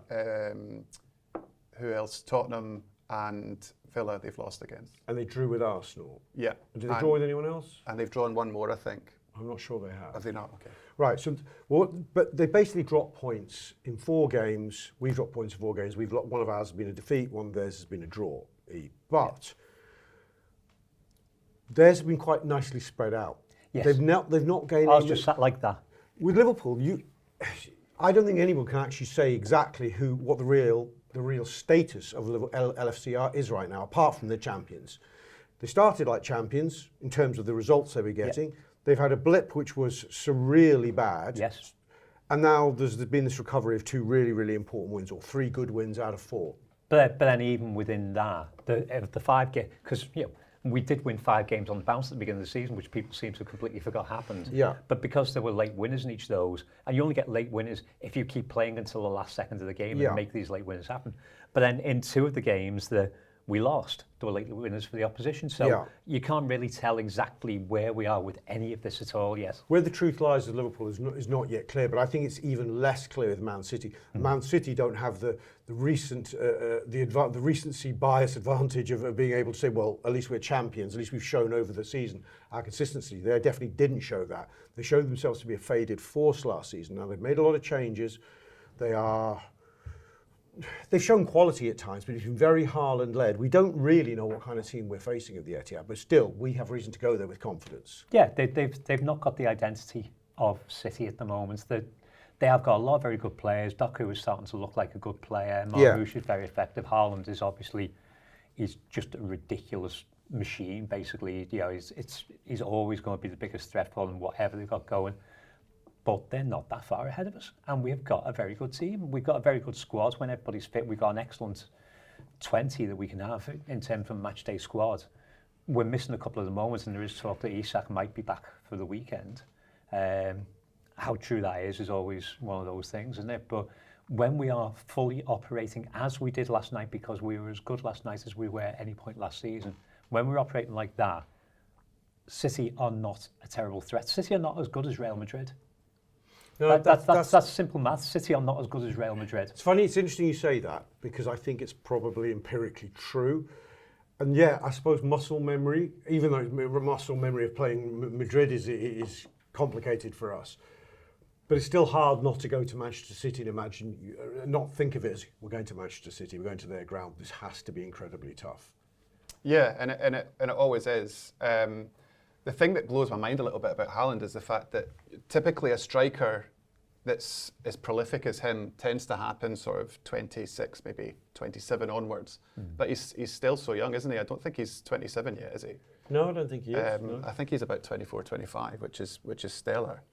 Who else? Tottenham and Villa they've lost against. And they drew with Arsenal. Yeah. And did they draw with anyone else? And they've drawn one more, I think. I'm not sure they have. Have they not? Okay. Right, so but they basically dropped points in 4 games. We've dropped points in 4 games. One of ours has been a defeat, one of theirs has been a draw. But theirs have been quite nicely spread out. Yes. They've not gained. I was just sat like that. With Liverpool, I don't think anyone can actually say exactly what the real status of LFC is right now, apart from the champions. They started like champions in terms of the results they were getting. Yep. They've had a blip which was surreally bad. Yes. And now there's been this recovery of 2 really, really important wins, or 3 good wins out of 4. But then even within that, the 5 games, because, you know, We did win 5 games on the bounce at the beginning of the season, which people seem to have completely forgot happened. Yeah. But because there were late winners in each of those, and you only get late winners if you keep playing until the last second of the game and make these late winners happen. But then in 2 of the games that we lost, there were late winners for the opposition. So you can't really tell exactly where we are with any of this at all yet. Where the truth lies with Liverpool is not yet clear, but I think it's even less clear with Man City. Man City don't have the recency bias advantage of being able to say, well, at least we're champions, at least we've shown over the season our consistency. They definitely didn't show that. They showed themselves to be a faded force last season. Now they've made a lot of changes. They've shown quality at times, but it's been very Haaland-led. We don't really know what kind of team we're facing at the Etihad, but still, we have reason to go there with confidence. Yeah, they've not got the identity of City at the moment. They have got a lot of very good players. Doku is starting to look like a good player. Marmoush is very effective. Haaland is obviously, he's just a ridiculous machine, basically. You know, he's always going to be the biggest threat for them, whatever they've got going. But they're not that far ahead of us. And we've got a very good team. We've got a very good squad. When everybody's fit, we've got an excellent 20 that we can have in terms of a match day squad. We're missing a couple of the moments, and there is talk that Isak might be back for the weekend. How true that is always one of those things, isn't it? But when we are fully operating as we did last night, because we were as good last night as we were at any point last season, when we're operating like that, City are not a terrible threat. City are not as good as Real Madrid. No, that's simple maths. City are not as good as Real Madrid. It's funny, it's interesting you say that, because I think it's probably empirically true. And yeah, I suppose muscle memory, even though muscle memory of playing Madrid is complicated for us, but it's still hard not to go to Manchester City and imagine, not think of it as, we're going to Manchester City, we're going to their ground. This has to be incredibly tough. Yeah, and it always is. The thing that blows my mind a little bit about Haaland is the fact that typically a striker that's as prolific as him tends to happen sort of 26, maybe 27 onwards. But he's still so young, isn't he? I don't think he's 27 yet, is he? No, I don't think he is. No. I think he's about 24, 25, which is stellar.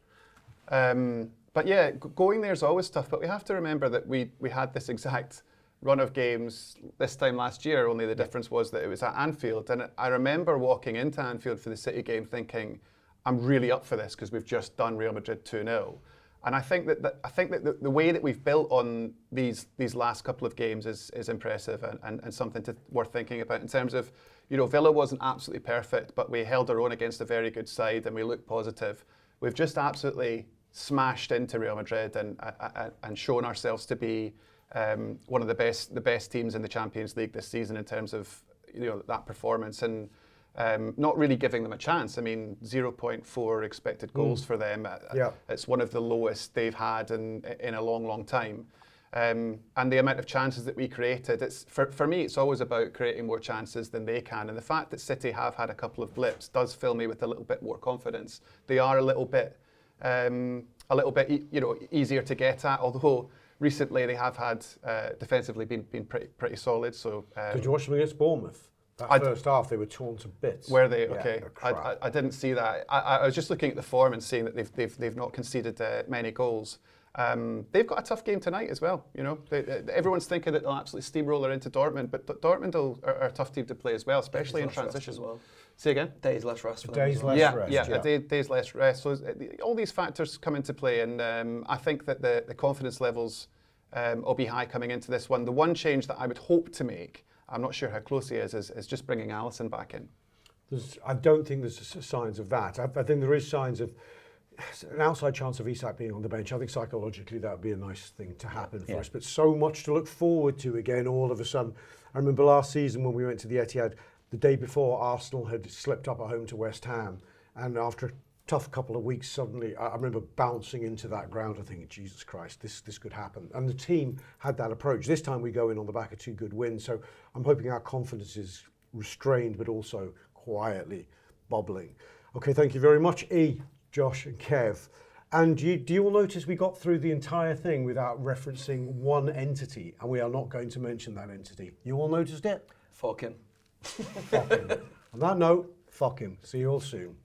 But yeah, going there is always tough. But we have to remember that we had this exact run of games this time last year, only the difference was that it was at Anfield. And I remember walking into Anfield for the City game thinking, I'm really up for this because we've just done Real Madrid 2-0. And I think that the way that we've built on these last couple of games is impressive and something worth thinking about in terms of, you know, Villa wasn't absolutely perfect, but we held our own against a very good side and we looked positive. We've just absolutely smashed into Real Madrid and shown ourselves to be one of the best teams in the Champions League this season in terms of, you know, that performance and not really giving them a chance. I mean, 0.4 expected goals for them. It's one of the lowest they've had in a long, long time. And the amount of chances that we created, it's for me, it's always about creating more chances than they can. And the fact that City have had a couple of blips does fill me with a little bit more confidence. They are a little bit, you know, easier to get at. Although recently they have had defensively been pretty solid. So did you watch them against Bournemouth? That first half, they were torn to bits. Were they? Okay, I didn't see that. I was just looking at the form and seeing that they've not conceded many goals. They've got a tough game tonight as well. You know, everyone's thinking that they'll absolutely steamroller into Dortmund, but Dortmund are a tough team to play as well, especially in transition. As well. Say again? Days less rest for them. Days less rest. Days less rest. So all these factors come into play, and I think that the confidence levels will be high coming into this one. The one change that I would hope to make, I'm not sure how close he is just bringing Alisson back in. I don't think there's signs of that. I think there is signs of an outside chance of Isak being on the bench. I think psychologically that would be a nice thing to happen for us. But so much to look forward to again all of a sudden. I remember last season when we went to the Etihad, the day before Arsenal had slipped up at home to West Ham. And after a tough couple of weeks, suddenly I remember bouncing into that ground and thinking, Jesus Christ, this could happen. And the team had that approach. This time we go in on the back of 2 good wins. So I'm hoping our confidence is restrained, but also quietly bubbling. Okay, thank you very much, E, Josh and Kev. And do you all notice we got through the entire thing without referencing one entity, and we are not going to mention that entity. You all noticed it? Fuck him. Fuck him. On that note, fuck him. See you all soon.